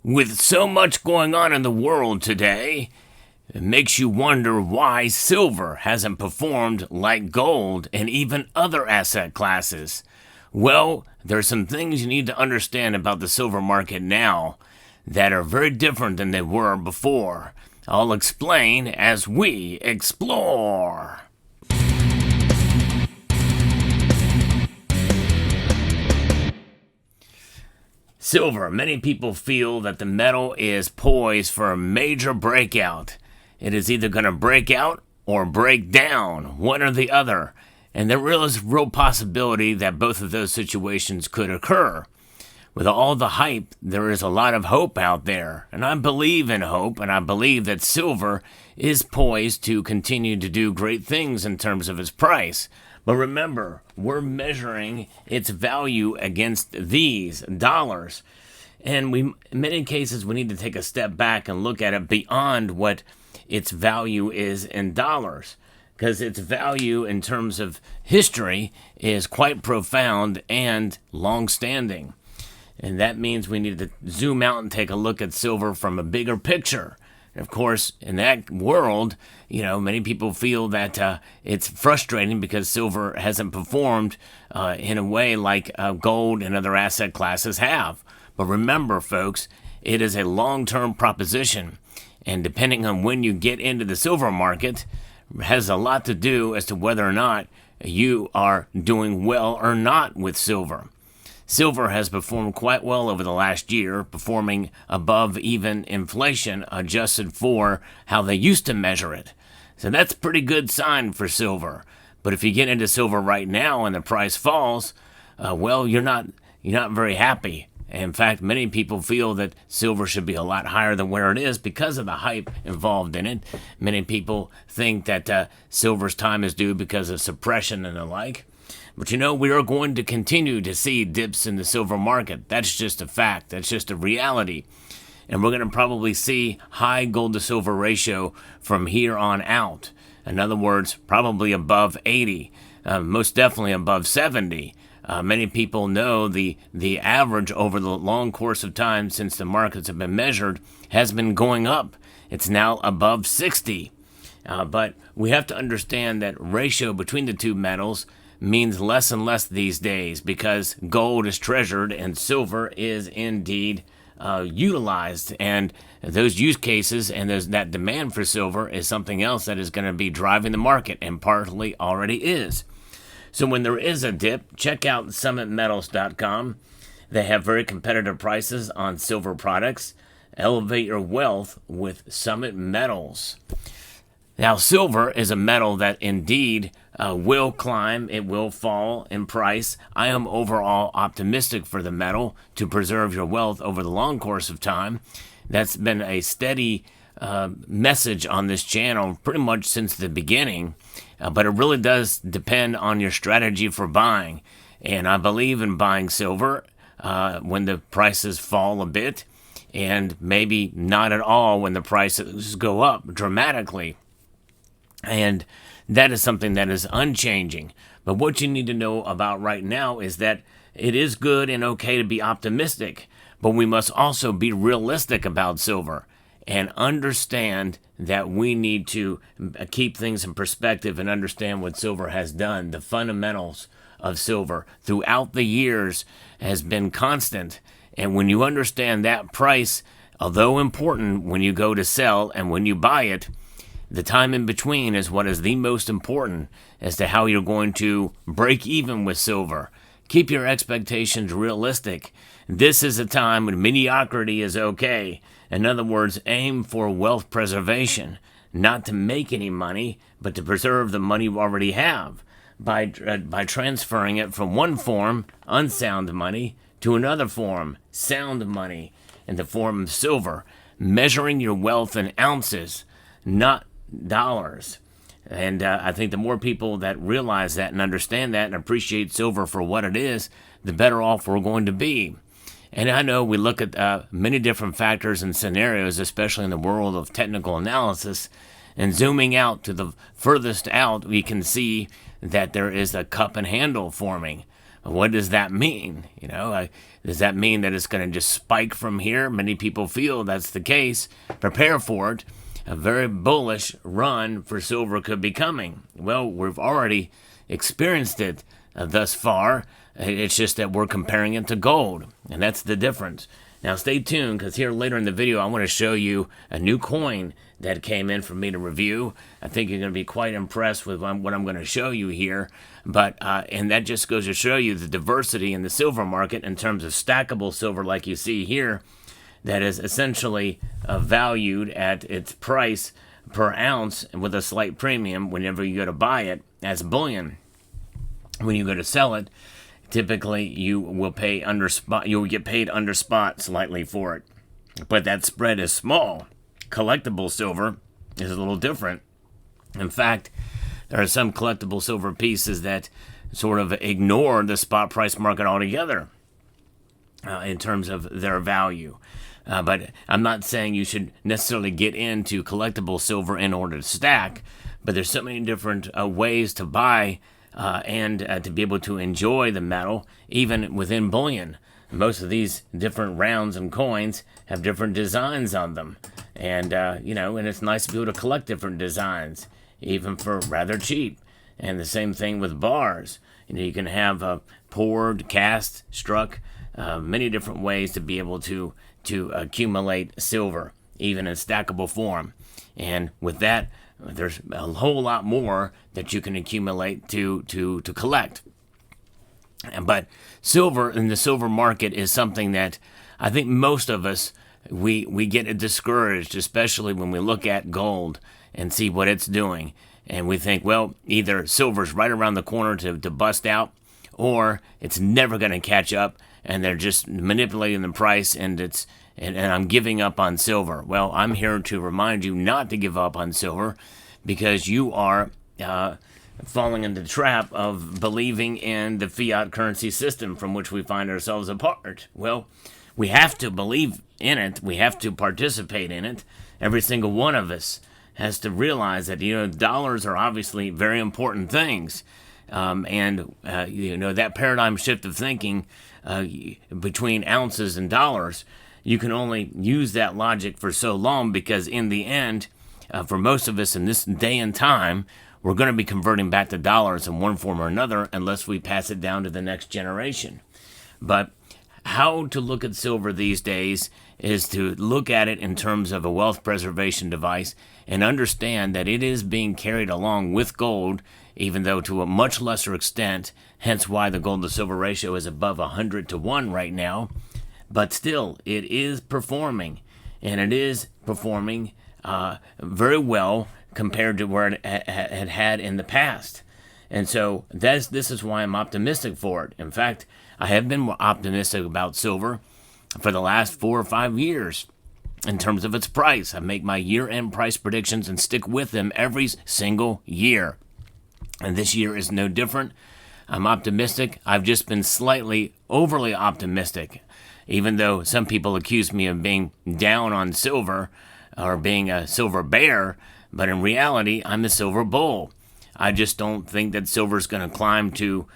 With so much going on in the world today, it makes you wonder why silver hasn't performed like gold and even other asset classes. Well, there's some things you need to understand about the silver market now that are very different than they were before. I'll explain as we explore. Silver. Many people feel that the metal is poised for a major breakout. It is either going to break out or break down, one or the other. And there is real possibility that both of those situations could occur. With all the hype, there is a lot of hope out there. And I believe in hope, and I believe that silver is poised to continue to do great things in terms of its price. But remember, we're measuring its value against these dollars. And in many cases, we need to take a step back and look at it beyond what its value is in dollars. Because its value in terms of history is quite profound and long-standing. And that means we need to zoom out and take a look at silver from a bigger picture. Of course, in that world, many people feel that it's frustrating because silver hasn't performed in a way like gold and other asset classes have. But remember, folks, it is a long-term proposition. And depending on when you get into the silver market, has a lot to do as to whether or not you are doing well or not with silver. Silver has performed quite well over the last year, performing above even inflation adjusted for how they used to measure it. So that's a pretty good sign for silver. But if you get into silver right now and the price falls, you're not very happy. In fact, many people feel that silver should be a lot higher than where it is because of the hype involved in it. Many people think that silver's time is due because of suppression and the like. But we are going to continue to see dips in the silver market. That's just a fact. That's just a reality. And we're going to probably see high gold to silver ratio from here on out. In other words, probably above 80, most definitely above 70. Many people know the average over the long course of time since the markets have been measured has been going up. It's now above 60. But we have to understand that ratio between the two metals means less and less these days because gold is treasured and silver is indeed utilized. And those use cases and that demand for silver is something else that is going to be driving the market and partly already is. So when there is a dip, check out summitmetals.com. They have very competitive prices on silver products. Elevate your wealth with Summit Metals. Now, silver is a metal that indeed will climb. It will fall in price. I am overall optimistic for the metal to preserve your wealth over the long course of time. That's been a steady message on this channel pretty much since the beginning. But it really does depend on your strategy for buying. And I believe in buying silver when the prices fall a bit, and maybe not at all when the prices go up dramatically. And that is something that is unchanging. But what you need to know about right now is that it is good and okay to be optimistic, but we must also be realistic about silver and understand that we need to keep things in perspective and understand what silver has done. The fundamentals of silver throughout the years has been constant. And when you understand that price, although important when you go to sell and when you buy it, the time in between is what is the most important as to how you're going to break even with silver. Keep your expectations realistic. This is a time when mediocrity is okay. In other words, aim for wealth preservation, not to make any money, but to preserve the money you already have by transferring it from one form, unsound money, to another form, sound money, in the form of silver, measuring your wealth in ounces, not dollars. And I think the more people that realize that and understand that and appreciate silver for what it is, the better off we're going to be. And I know we look at many different factors and scenarios, especially in the world of technical analysis, and zooming out to the furthest out, we can see that there is a cup and handle forming. what does that mean? Does that mean that it's going to just spike from here? Many people feel that's the case. Prepare for it. A very bullish run for silver could be coming. Well, we've already experienced it thus far. It's just that we're comparing it to gold, and that's the difference. Now stay tuned, because here later in the video I want to show you a new coin that came in for me to review. I think you're going to be quite impressed with what I'm going to show you here. But and that just goes to show you the diversity in the silver market in terms of stackable silver, like you see here, that is essentially valued at its price per ounce with a slight premium whenever you go to buy it as bullion. When you go to sell it, typically you will pay under spot. You will get paid under spot slightly for it, but that spread is small. Collectible silver is a little different. In fact, there are some collectible silver pieces that sort of ignore the spot price market altogether in terms of their value. But I'm not saying you should necessarily get into collectible silver in order to stack, but there's so many different ways to buy and to be able to enjoy the metal, even within bullion. Most of these different rounds and coins have different designs on them. And, and it's nice to be able to collect different designs, even for rather cheap. And the same thing with bars. You can have poured, cast, struck, many different ways to be able to accumulate silver, even in stackable form. And with that, there's a whole lot more that you can accumulate to collect. But silver in the silver market is something that I think most of us, we get discouraged, especially when we look at gold and see what it's doing. And we think, well, either silver's right around the corner to bust out, or it's never going to catch up, and they're just manipulating the price, and I'm giving up on silver. Well, I'm here to remind you not to give up on silver, because you are falling into the trap of believing in the fiat currency system from which we find ourselves a part. Well, we have to believe in it. We have to participate in it. Every single one of us has to realize that, dollars are obviously very important things. That paradigm shift of thinking between ounces and dollars, you can only use that logic for so long, because in the end, for most of us in this day and time, we're going to be converting back to dollars in one form or another unless we pass it down to the next generation. But how to look at silver these days is to look at it in terms of a wealth preservation device and understand that it is being carried along with gold, even though to a much lesser extent, hence why the gold to silver ratio is above 100 to 1 right now. But still, it is performing, and it is performing very well compared to where it had in the past. And so this is why I'm optimistic for it. In fact, I have been optimistic about silver for the last 4 or 5 years in terms of its price. I make my year-end price predictions and stick with them every single year. And this year is no different. I'm optimistic. I've just been slightly overly optimistic, even though some people accuse me of being down on silver or being a silver bear. But in reality, I'm a silver bull. I just don't think that silver's going to climb to,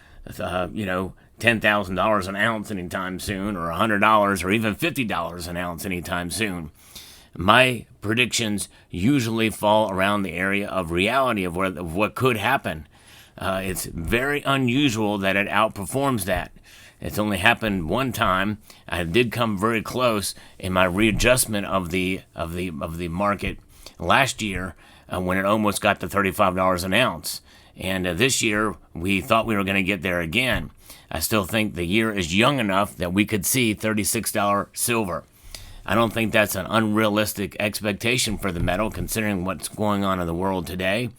$10,000 an ounce anytime soon, or $100 or even $50 an ounce anytime soon. My predictions usually fall around the area of reality of what could happen. It's very unusual that it outperforms that. It's only happened one time. I did come very close in my readjustment of the market last year when it almost got to $35 an ounce. And this year, we thought we were going to get there again. I still think the year is young enough that we could see $36 silver. I don't think that's an unrealistic expectation for the metal, considering what's going on in the world today.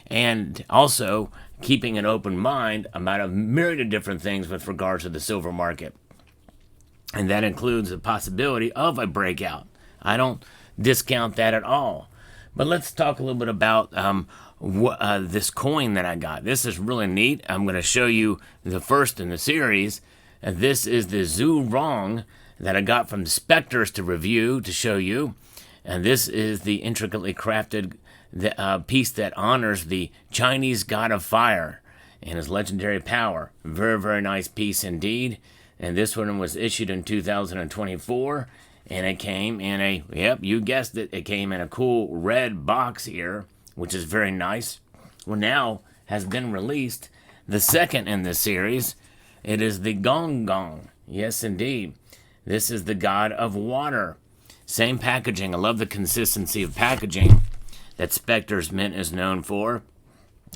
And also, keeping an open mind about a myriad of different things with regards to the silver market. And that includes the possibility of a breakout. I don't discount that at all. But let's talk a little bit about this coin that I got. This is really neat. I'm going to show you the first in the series. And this is the Zhurong that I got from Spectres to review, to show you. And this is the intricately crafted piece that honors the Chinese god of fire. and his legendary power. Very, very nice piece indeed. And this one was issued in 2024, and it came in a, yep, you guessed it, it came in a cool red box here, which is very nice. Well, now has been released the second in this series. It is the Gong Gong. Yes, indeed. This is the god of water. Same packaging. I love the consistency of packaging that Spectre's Mint is known for.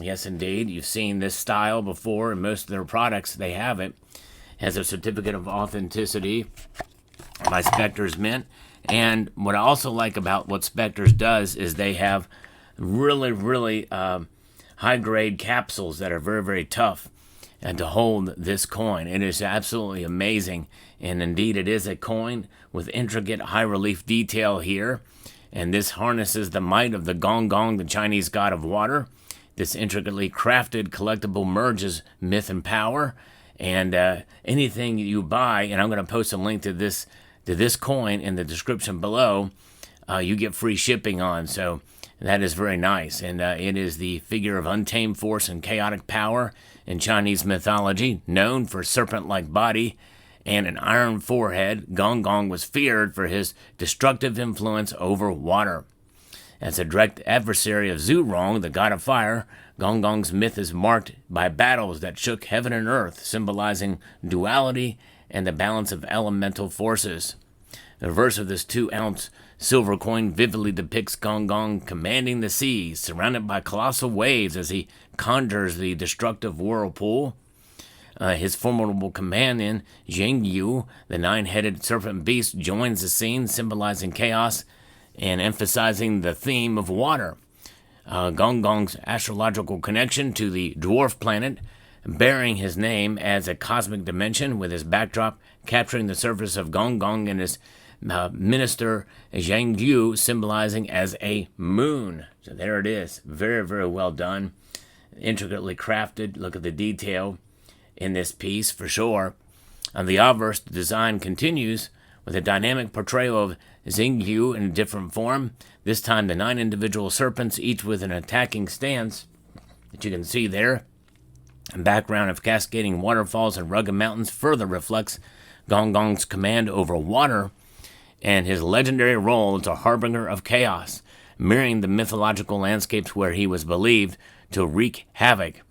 Yes, indeed. You've seen this style before in most of their products. They have it. Has a certificate of authenticity by Spectre's Mint. And what I also like about what Spectre's does is they have really, really high-grade capsules that are very, very tough and to hold this coin. It is absolutely amazing. And indeed, it is a coin with intricate high-relief detail here. And this harnesses the might of the Gong Gong, the Chinese god of water. This intricately crafted collectible merges myth and power. And anything you buy, and I'm going to post a link to this coin in the description below, you get free shipping on. So that is very nice. And it is the figure of untamed force and chaotic power in Chinese mythology, known for serpent-like body and an iron forehead. Gong Gong was feared for his destructive influence over water. As a direct adversary of Zhurong, the god of fire, Gong Gong's myth is marked by battles that shook heaven and earth, symbolizing duality and the balance of elemental forces. The reverse of this 2-ounce silver coin vividly depicts Gong Gong commanding the seas, surrounded by colossal waves as he conjures the destructive whirlpool. His formidable companion, Zhengyu, the 9-headed serpent beast, joins the scene, symbolizing chaos and emphasizing the theme of water. Gong Gong's astrological connection to the dwarf planet, bearing his name as a cosmic dimension, with his backdrop capturing the surface of Gong Gong and his minister Zhengyu symbolizing as a moon. So there it is. Very, very well done. Intricately crafted. Look at the detail in this piece for sure. On the obverse, the design continues with a dynamic portrayal of Zhengyu in a different form. This time the 9 individual serpents, each with an attacking stance that you can see there. A background of cascading waterfalls and rugged mountains further reflects Gong Gong's command over water and his legendary role as a harbinger of chaos, mirroring the mythological landscapes where he was believed to wreak havoc.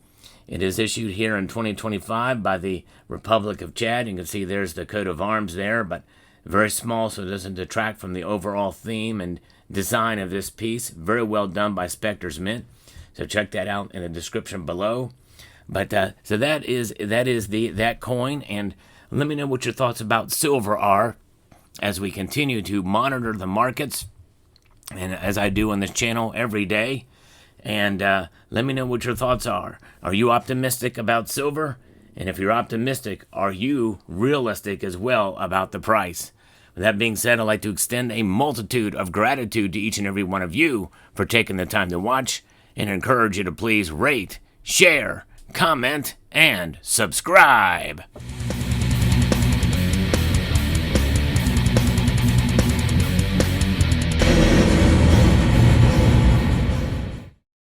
It is issued here in 2025 by the Republic of Chad. You can see there's the coat of arms there, but very small so it doesn't detract from the overall theme and design of this piece. Very well done by Spectre's Mint. So check that out in the description below. But so that is that coin, and let me know what your thoughts about silver are as we continue to monitor the markets, and as I do on this channel every day. And let me know what your thoughts are. Are you optimistic about silver? And if you're optimistic, are you realistic as well about the price? With that being said, I'd like to extend a multitude of gratitude to each and every one of you for taking the time to watch, and encourage you to please rate, share, comment, and subscribe.